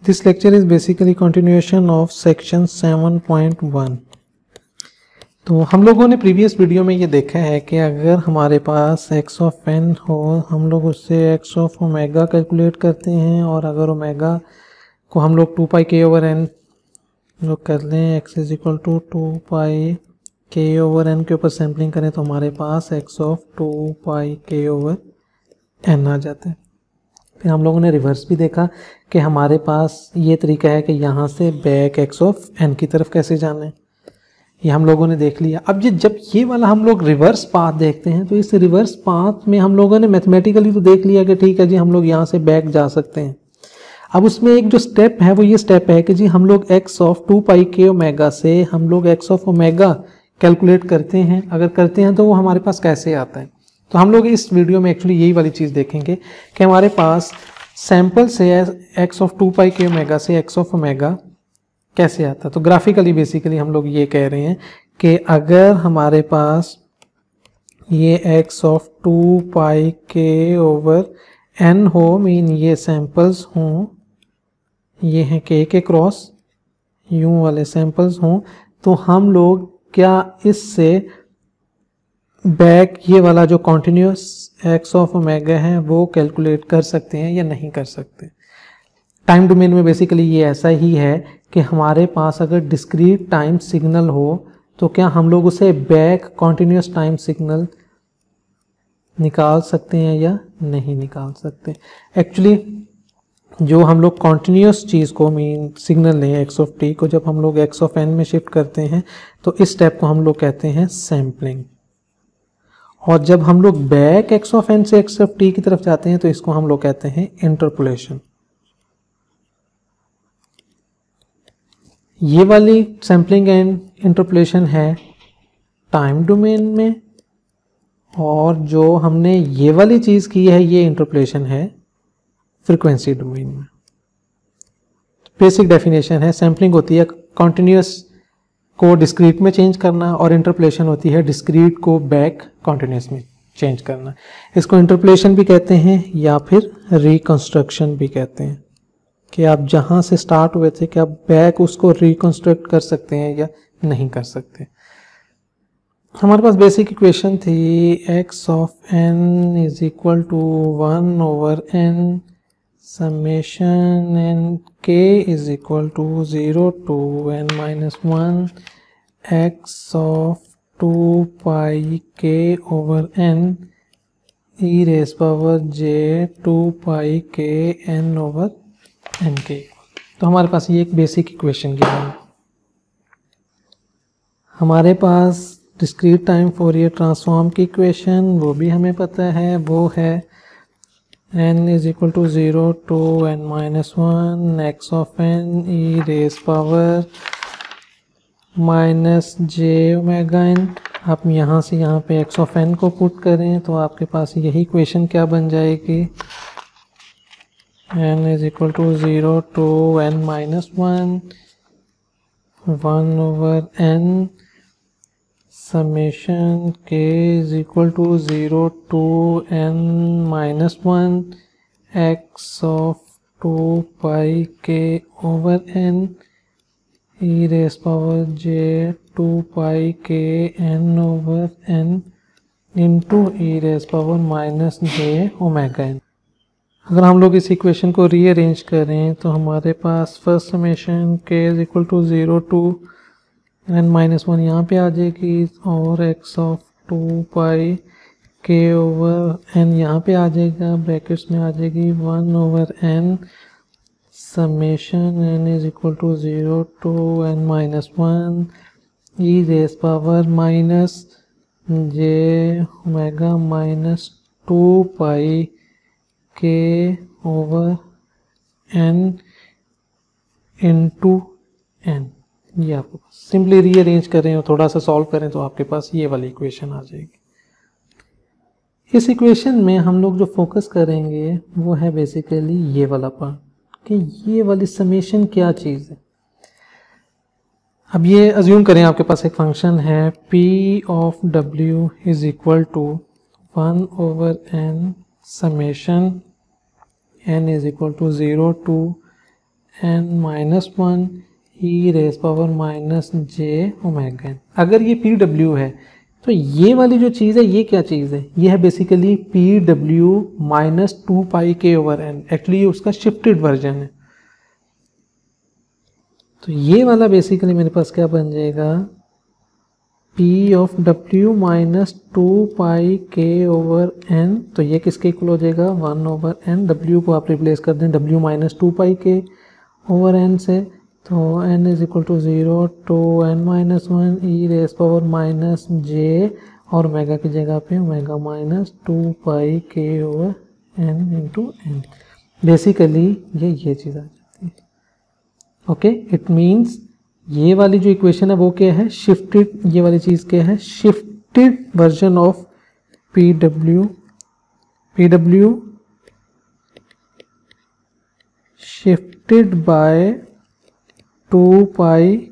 This lecture is basically continuation of section 7.1। तो हम लोगों ने प्रीवियस वीडियो में ये देखा है कि अगर हमारे पास x ऑफ n हो, हम लोग उससे x ऑफ ओमेगा कैलकुलेट करते हैं, और अगर ओमेगा को हम लोग 2 पाई k ओवर n लोग कर लें, x is equal to 2 pi k over n के ऊपर सैम्पलिंग करें तो हमारे पास x of 2 pi k over n आ जाता है। फिर हम लोगों ने रिवर्स भी देखा कि हमारे पास ये तरीका है कि यहाँ से बैक x ऑफ n की तरफ कैसे जाना है, ये हम लोगों ने देख लिया। अब जब ये वाला हम लोग रिवर्स पाथ देखते हैं तो इस रिवर्स पाथ में हम लोगों ने मैथमेटिकली तो देख लिया कि ठीक है जी, हम लोग यहाँ से बैक जा सकते हैं। अब उसमें एक जो स्टेप है वो ये स्टेप है कि जी हम लोग x of 2 pi k omega से हम लोग x ऑफ ओमेगा कैलकुलेट करते हैं। अगर करते हैं तो वो हमारे पास कैसे आता है, तो हम लोग इस वीडियो में एक्चुअली यही वाली चीज़ देखेंगे कि हमारे पास सैंपल से x of 2 pi k omega से x ऑफ ओमेगा कैसे आता है। तो ग्राफिकली बेसिकली हम लोग ये कह रहे हैं कि अगर हमारे पास ये x of 2 pi k over n हो, मीन ये सैंपल्स हों, ये हैं k के क्रॉस यूं वाले सैंपल्स हों, तो हम लोग क्या इससे बैक ये वाला जो कॉन्टिन्यूस x ऑफ ओमेगा है वो कैलकुलेट कर सकते हैं या नहीं कर सकते। टाइम डोमेन में बेसिकली ये ऐसा ही है कि हमारे पास अगर डिस्क्रीट टाइम सिग्नल हो तो क्या हम लोग उसे बैक कॉन्टिन्यूस टाइम सिग्नल निकाल सकते हैं या नहीं निकाल सकते। एक्चुअली जो हम लोग कॉन्टिन्यूस चीज़ को मीन सिग्नल लें x ऑफ t को, जब हम लोग x ऑफ n में शिफ्ट करते हैं तो इस स्टेप को हम लोग कहते हैं सैम्पलिंग, और जब हम लोग बैक x ऑफ n से x ऑफ t की तरफ जाते हैं तो इसको हम लोग कहते हैं इंटरपोलेशन। ये वाली सैम्पलिंग एंड इंटरपोलेशन है टाइम डोमेन में, और जो हमने ये वाली चीज़ की है ये इंटरपोलेशन है फ्रीक्वेंसी डोमेन में। बेसिक डेफिनेशन है, सैम्पलिंग होती है कॉन्टिन्यूस को डिस्क्रीट में चेंज करना, और इंटरपोलेशन होती है डिस्क्रीट को बैक कॉन्टिन्यूस में चेंज करना। इसको इंटरपोलेशन भी कहते हैं या फिर रिकंस्ट्रक्शन भी कहते हैं, कि आप जहां से स्टार्ट हुए थे कि आप बैक उसको रिकंस्ट्रक्ट कर सकते हैं या नहीं कर सकते। हमारे पास बेसिक इक्वेशन थी x of n is equal to 1 over n summation n k is equal to 0 to n minus 1 x of 2 pi k over n e raise power j 2 pi k n over n k। तो हमारे पास ये एक basic equation given. हमारे पास discrete time Fourier transform की equation वो भी हमें पता है, वो है n is equal to 0 to n minus 1 x of n e raise power minus j omega n। आप यहाँ से यहाँ पे x ऑफ n को पुट करें तो आपके पास यही इक्वेशन क्या बन जाएगी, n is equal to 0 to n minus 1 over n summation k is equal to 0 to n minus 1 x of 2 pi k over n e raise power j 2 pi k n over n into e raise power minus j omega n। अगर हम लोग इस equation को rearrange करें तो हमारे पास first summation k is equal to 0 to n minus 1 यहाँ पे आ जाएगी, और x of 2 pi k over n यहाँ पे आ जाएगा, ब्रैकेट्स में आ जाएगी 1 over n summation n is equal to 0 to n minus 1 e raise power minus j omega minus 2 pi k over n into n। ये आपको सिंपली रीअरेंज करें और थोड़ा सा सॉल्व करें तो आपके पास ये वाली इक्वेशन आ जाएगी। इस इक्वेशन में हम लोग जो फोकस करेंगे वो है बेसिकली ये वाला पार्ट, कि ये वाली समेशन क्या चीज़ है। अब ये अज्यूम करें आपके पास एक फंक्शन है p of w is equal to 1 over n summation n is equal to 0 to n minus one e raise power minus j omega n. अगर ये पी डब्ल्यू है तो ये वाली जो चीज़ है ये क्या चीज़ है, ये है बेसिकली पी डब्ल्यू माइनस 2πk/n। एक्चुअली ये उसका शिफ्टेड वर्जन है। तो ये वाला बेसिकली मेरे पास क्या बन जाएगा, P of W minus 2πk/n। तो ये किसके इक्वल हो जाएगा, 1/n। W को आप रिप्लेस कर दें W माइनस 2πk/n से, तो n is equal to 0 to n minus 1 e raise power minus j, और ओमेगा की जगह पे omega minus 2πk/n into n। Basically ये चीज़ आ जाती है। ओके, इट मीन्स ये वाली जो इक्वेशन है वो क्या है, शिफ्टेड, ये वाली चीज़ क्या है, शिफ्टेड वर्जन ऑफ पी डब्ल्यू shifted by 2πk/n।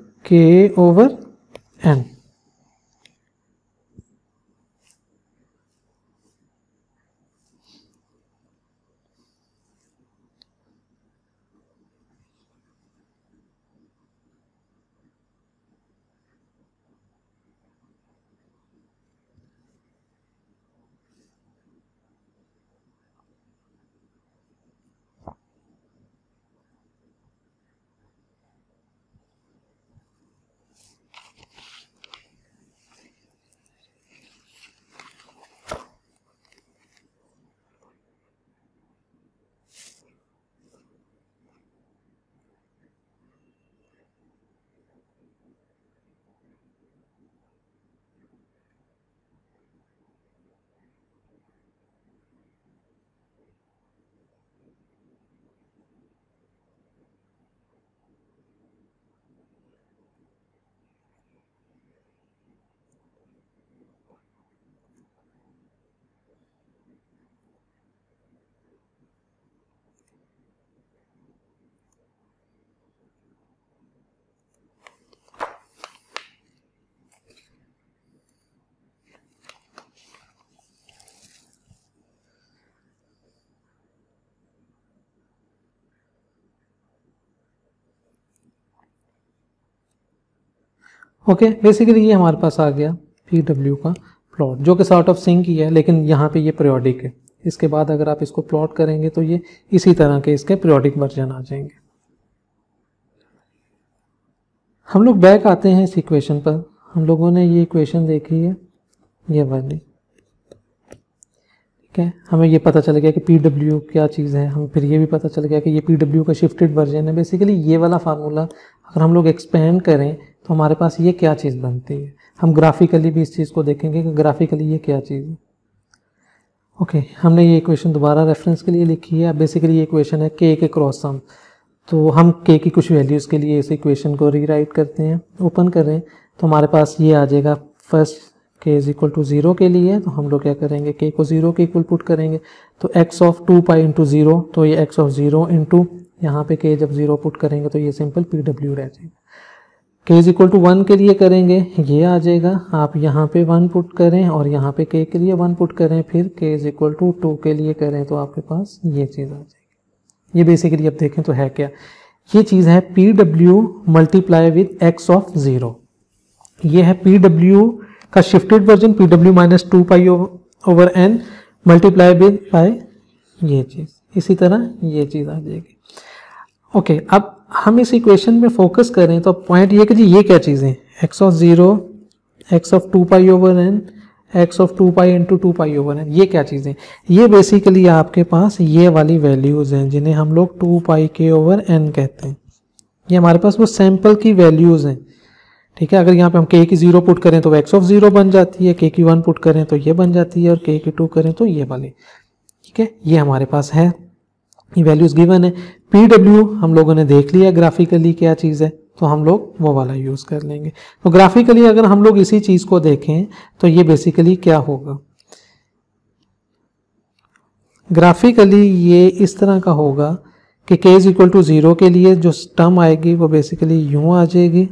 Okay, basically ये हमारे पास आ गया पी डब्ल्यू का प्लॉट, जो कि सॉर्ट ऑफ सिंक ही है, लेकिन यहाँ पे ये पीरियोडिक है। इसके बाद अगर आप इसको प्लॉट करेंगे तो ये इसी तरह के इसके पीरियोडिक वर्जन आ जाएंगे। हम लोग बैक आते हैं इस इक्वेशन पर। हम लोगों ने ये इक्वेशन देखी है, ये वाली, ठीक है। हमें ये पता चल गया कि पी डब्ल्यू क्या चीज़ है, हम फिर ये भी पता चल गया कि ये पी डब्ल्यू का शिफ्टेड वर्जन है। बेसिकली ये वाला फार्मूला अगर हम लोग एक्सपेंड करें तो हमारे पास ये क्या चीज़ बनती है। हम ग्राफिकली भी इस चीज़ को देखेंगे कि ग्राफिकली ये क्या चीज़ है। ओके, हमने ये इक्वेशन दोबारा रेफरेंस के लिए लिखी है। अब बेसिकली ये इक्वेशन है के क्रॉस सम। तो हम के की कुछ वैल्यूज़ के लिए इस इक्वेशन को रीराइट करते हैं। ओपन करें तो हमारे पास ये आ जाएगा, फर्स्ट के इज इक्वल टू 0 के लिए। तो हम लोग क्या करेंगे, के को 0 के इक्वल पुट करेंगे। तो x ऑफ 2π इंटू 0, तो ये x ऑफ 0 इंटू यहाँ पे के जब 0 पुट करेंगे तो ये सिंपल पी डब्ल्यू रह जाएगा। के इज इक्वल टू 1 के लिए करेंगे, ये आ जाएगा। आप यहाँ पे 1 पुट करें और यहाँ पे के लिए 1 पुट करें, फिर के इज इक्वल टू 2 के लिए करें तो आपके पास ये चीज़ आ जाएगी। ये बेसिकली अब देखें तो है क्या, ये चीज़ है पी डब्ल्यू मल्टीप्लाई विद एक्स ऑफ 0। ये है पी डब्ल्यू का शिफ्टेड वर्जन, पी डब्ल्यू minus 2π/n multiply with by ये चीज़। इसी तरह ये चीज़ आ जाएगी। ओके, अब हम इस इक्वेशन में फोकस करें तो पॉइंट ये कि जी ये क्या चीज़ें, x of 0, x of 2π/n, x of 2π into 2π/n, ये क्या चीज़ें, ये बेसिकली आपके पास ये वाली वैल्यूज़ हैं जिन्हें हम लोग 2πk/n कहते हैं। ये हमारे पास वो सैंपल की वैल्यूज़ हैं, ठीक है। अगर यहाँ पे हम k की 0 पुट करें तो x ऑफ 0 बन जाती है, k की 1 पुट करें तो ये बन जाती है, और k की 2 करें तो ये वाली, ठीक है। ये हमारे पास है, ये वैल्यूज गिवन है। पी डब्ल्यू हम लोगों ने देख लिया ग्राफिकली क्या चीज़ है, तो हम लोग वो वाला यूज़ कर लेंगे। तो ग्राफिकली अगर हम लोग इसी चीज़ को देखें तो ये बेसिकली क्या होगा, ग्राफिकली ये इस तरह का होगा कि k इज इक्वल टू 0 के लिए जो टर्म आएगी वो बेसिकली यूँ आ जाएगी,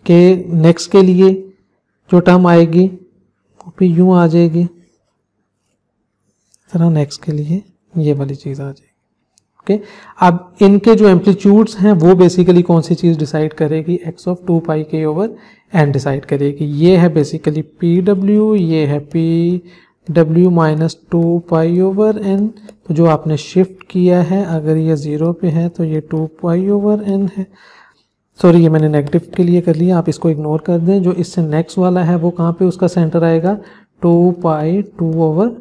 k नेक्स्ट के लिए जो टर्म आएगी वो भी यूँ आ जाएगी, तरह नेक्स्ट के लिए ये वाली चीज़ आ जाएगी। ओके, अब इनके जो एम्पलीट्यूड्स हैं वो बेसिकली कौन सी चीज़ डिसाइड करेगी, x of 2 pi k over n decide करेगी। ये है बेसिकली PW, ये है PW minus 2 pi over n। तो जो आपने शिफ्ट किया है, अगर ये 0 पे है तो ये 2 पाई ओवर n है। सॉरी, ये मैंने नेगेटिव के लिए कर लिया, आप इसको इग्नोर कर दें। जो इससे नेक्स्ट वाला है वो कहाँ पे उसका सेंटर आएगा, 2 पाई 2 ओवर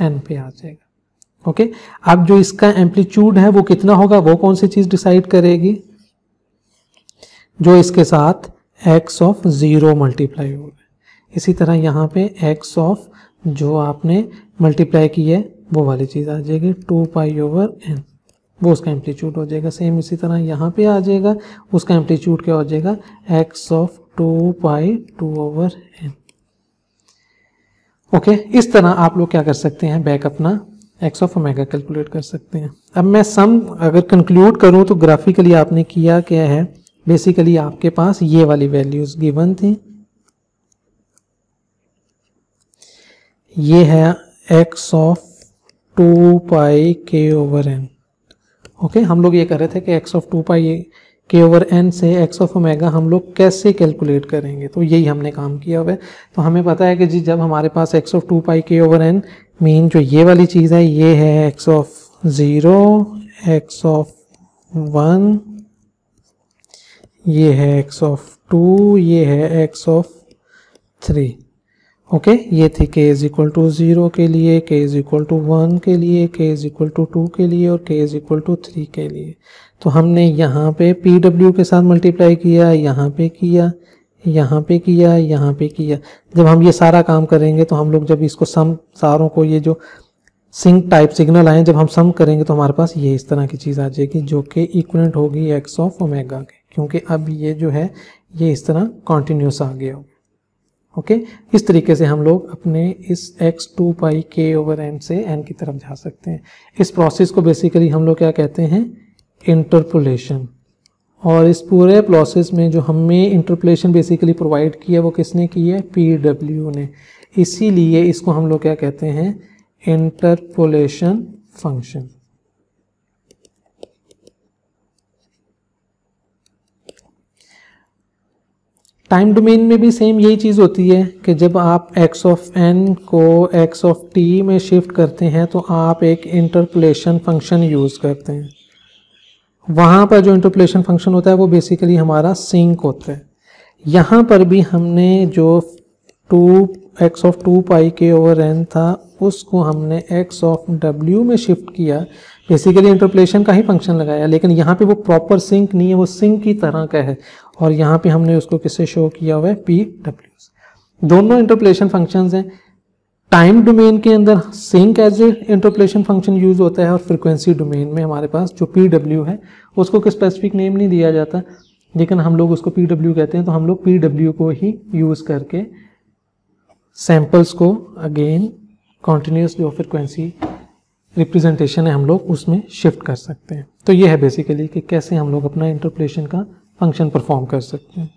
n पे आ जाएगा। ओके, अब जो इसका एम्पलीट्यूड है वो कितना होगा, वो कौन सी चीज़ डिसाइड करेगी, जो इसके साथ x ऑफ 0 मल्टीप्लाई होगा। इसी तरह यहाँ पे x ऑफ जो आपने मल्टीप्लाई की है वो वाली चीज़ आ जाएगी 2 पाई ओवर n, वो उसका एम्पलीट्यूड हो जाएगा। सेम इसी तरह यहाँ पे आ जाएगा, उसका एम्पलीट्यूड क्या हो जाएगा, x of 2 pi 2 over n। Okay, इस तरह आप लोग क्या कर सकते हैं, बैक अपना x ऑफ ओमेगा कैलकुलेट कर सकते हैं। अब मैं सम अगर कंक्लूड करूं तो ग्राफिकली आपने किया क्या है, बेसिकली आपके पास ये वाली वैल्यूज गिवन थी, ये है x of 2 pi k over n। Okay, हम लोग ये कर रहे थे कि x of 2 pi k over n से x ऑफ ओमेगा हम लोग कैसे कैलकुलेट करेंगे, तो यही हमने काम किया हुआ है। तो हमें पता है कि जी जब हमारे पास x of 2 pi k over n mean जो ये वाली चीज़ है ये है x ऑफ 0, x ऑफ 1, ये है x ऑफ 2, ये है x ऑफ 3। ओके, ये थी k इज इक्वल टू 0 के लिए, k इज इक्वल टू 1 के लिए, k इज इक्वल टू 2 के लिए और k इज इक्वल टू 3 के लिए। तो हमने यहाँ पे PW के साथ मल्टीप्लाई किया, यहाँ पे किया, यहाँ पे किया, यहाँ पे किया। जब हम ये सारा काम करेंगे तो हम लोग जब इसको सम सारों को ये जो सिंक टाइप सिग्नल आए जब हम सम करेंगे तो हमारे पास ये इस तरह की चीज़ आ जाएगी जो कि इक्वलेंट होगी x ऑफ ओमेगा के, क्योंकि अब ये जो है ये इस तरह कॉन्टिन्यूस आ गया होगा। ओके, इस तरीके से हम लोग अपने इस x 2 pi k over n से n की तरफ जा सकते हैं। इस प्रोसेस को बेसिकली हम लोग क्या कहते हैं, इंटरपोलेशन। और इस पूरे प्रोसेस में जो हमें इंटरपोलेशन बेसिकली प्रोवाइड किया वो किसने की है, PW ने। इसीलिए इसको हम लोग क्या कहते हैं, इंटरपोलेशन फंक्शन। टाइम डोमेन में भी सेम यही चीज़ होती है कि जब आप x ऑफ n को x ऑफ t में शिफ्ट करते हैं तो आप एक इंटरपोलेशन फंक्शन यूज़ करते हैं। वहाँ पर जो इंटरपोलेशन फंक्शन होता है वो बेसिकली हमारा सिंक होता है। यहाँ पर भी हमने जो x of 2 pi k over n था उसको हमने x ऑफ w में शिफ्ट किया, बेसिकली इंटरपोलेशन का ही फंक्शन लगाया, लेकिन यहाँ पे वो प्रॉपर सिंक नहीं है, वो सिंक की तरह का है। और यहाँ पे हमने उसको किससे शो किया हुआ है, PW। दोनों इंटरपोलेशन फंक्शंस हैं। टाइम डोमेन के अंदर sinc as a interpolation function use होता है और फ्रीक्वेंसी डोमेन में हमारे पास जो PW है उसको कोई स्पेसिफिक नेम नहीं दिया जाता, लेकिन हम लोग उसको PW कहते हैं। तो हम लोग PW को ही यूज करके सैंपल्स को अगेन कॉन्टिन्यूस जो फ्रीक्वेंसी रिप्रेजेंटेशन है हम लोग उसमें शिफ्ट कर सकते हैं। तो ये है बेसिकली कि कैसे हम लोग अपना इंटरपोलेशन का फंक्शन परफॉर्म कर सकते हैं।